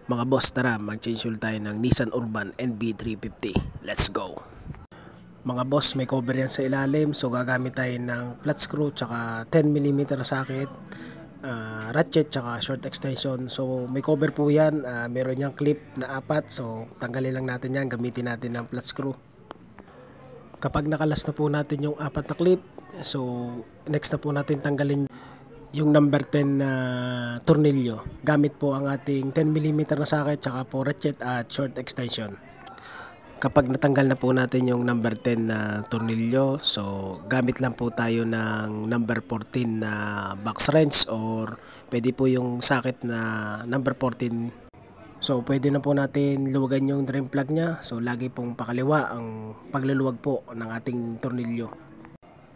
Mga boss, tara mag-change oil tayo ng Nissan Urban NB350. Let's go! Mga boss, may cover yan sa ilalim, so gagamit tayo ng flat screw tsaka 10mm socket, ratchet tsaka short extension. So may cover po yan, meron yung clip na 4, so tanggalin lang natin yan, gamitin natin ng flat screw. Kapag nakalas na po natin yung 4 na clip, so next na po natin tanggalin yung number 10 na tornilyo gamit po ang ating 10mm na socket tsaka po ratchet at short extension. Kapag natanggal na po natin yung number 10 na tornilyo, so gamit lang po tayo ng number 14 na box wrench or pwede po yung socket na number 14. So pwede na po natin luwagan yung drain plug nya, so lagi pong pakaliwa ang pagluluwag po ng ating tornilyo.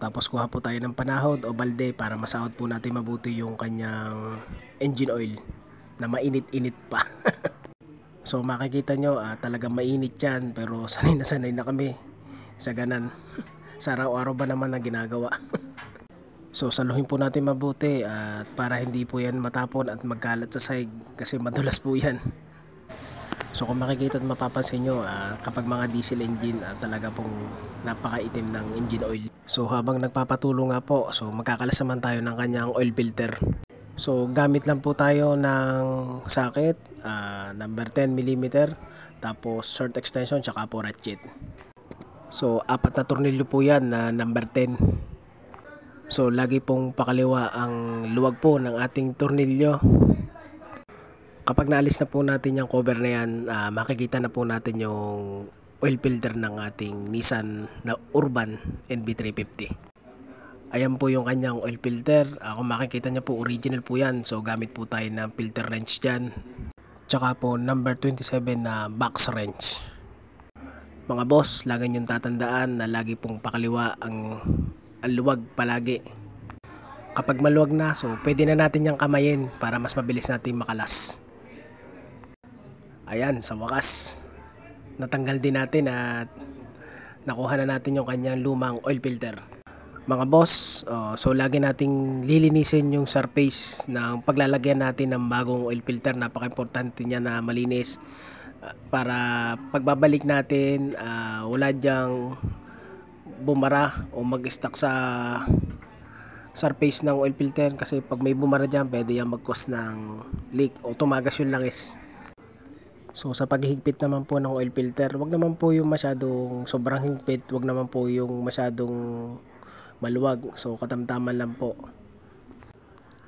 Tapos kuha po tayo ng panahod o balde para masahod po natin mabuti yung kanyang engine oil na mainit-init pa. So makikita nyo talagang mainit yan, pero sanay na kami sa ganan. Sa araw-araw ba naman na ginagawa. So saluhin po natin mabuti at para hindi po yan matapon at magkalat sa sahig kasi madulas po yan. So kung makikita at mapapansin nyo, kapag mga diesel engine, talaga pong napakaitim ng engine oil. So habang nagpapatulo nga po, so magkakalas naman tayo ng kanyang oil filter. So gamit lang po tayo ng socket, number 10mm, tapos short extension, tsaka po ratchet. So 4 na tornilyo po yan na number 10. So lagi pong pakaliwa ang luwag po ng ating tornilyo. Kapag naalis na po natin yung cover na yan, makikita na po natin yung oil filter ng ating Nissan na Urban NB350. Ayan po yung kanyang oil filter. Kung makikita nyo po, original po yan. So gamit po tayo ng filter wrench dyan. Tsaka po number 27 na box wrench. Mga boss, lagi nyo tatandaan na lagi pong pakaliwa ang luwag palagi. Kapag maluwag na, so pwede na natin yung kamayin para mas mabilis natin makalas. Ayan, sa wakas natanggal din natin at nakuha na natin yung kanyang lumang oil filter. Mga boss, so lagi nating lilinisin yung surface ng paglalagyan natin ng bagong oil filter. Napaka-importante niya na malinis para pagbabalik natin wala dyang bumara o mag-stuck sa surface ng oil filter, kasi pag may bumara dyan pwede yan mag-cause ng leak o tumagas yung langis. So sa paghihigpit naman po ng oil filter, wag naman po yung masyadong sobrang higpit, wag naman po yung masyadong maluwag. So katamtaman lang po.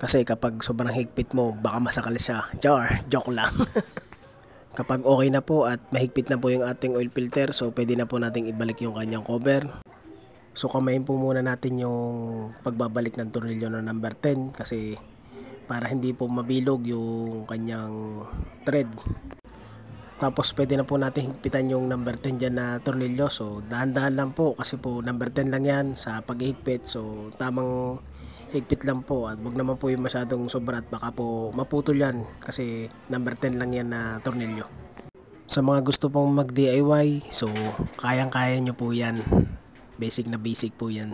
Kasi kapag sobrang higpit mo, baka masakal siya. Joke lang. Kapag okay na po at mahigpit na po yung ating oil filter, so pwede na po nating ibalik yung kanyang cover. So kamayin po muna natin yung pagbabalik ng tornilyo ng number 10 kasi para hindi po mabilog yung kanyang thread. Tapos pwede na po natin higpitan yung number 10 dyan na tornilyo. So dahan-dahan lang po kasi po number 10 lang yan sa paghihigpit. So tamang higpit lang po at wag naman po yung masyadong sobra at baka po maputol yan kasi number 10 lang yan na tornilyo. Sa mga gusto pong mag DIY, so kayang-kaya nyo po yan. Basic na basic po yan.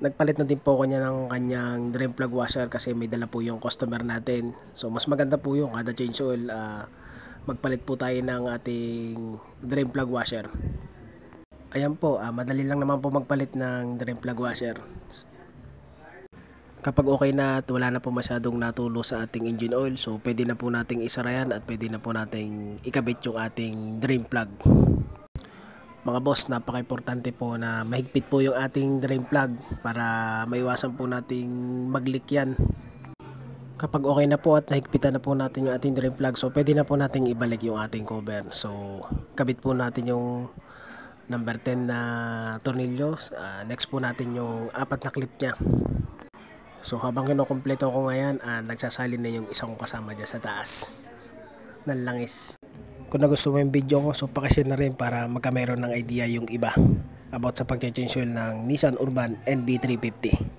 Nagpalit na din po ko niya ng kanyang drain plug washer kasi may dala po yung customer natin. So mas maganda po yung kada change oil, magpalit po tayo ng ating drain plug washer. Ayan po, madali lang naman po magpalit ng drain plug washer. Kapag okay na at wala na po masyadong natulo sa ating engine oil, so pwede na po nating isara yan at pwede na po nating ikabit yung ating drain plug. Mga boss, napaka-importante po na mahigpit po yung ating drain plug para maiwasan po nating mag-leak yan. Kapag okay na po at nahigpitan na po natin yung ating drain plug, so pwede na po nating ibalik yung ating cover. So kabit po natin yung number 10 na tornilyo. Next po natin yung 4 na clip nya. So habang kinukumpleto ko ngayon, nagsasalin na yung isang kasama dyan sa taas ng langis. Kung nagustuhan mo yung video ko, so pakishare na rin para magkameron ng idea yung iba about sa pag-change oil ng Nissan Urban NB350.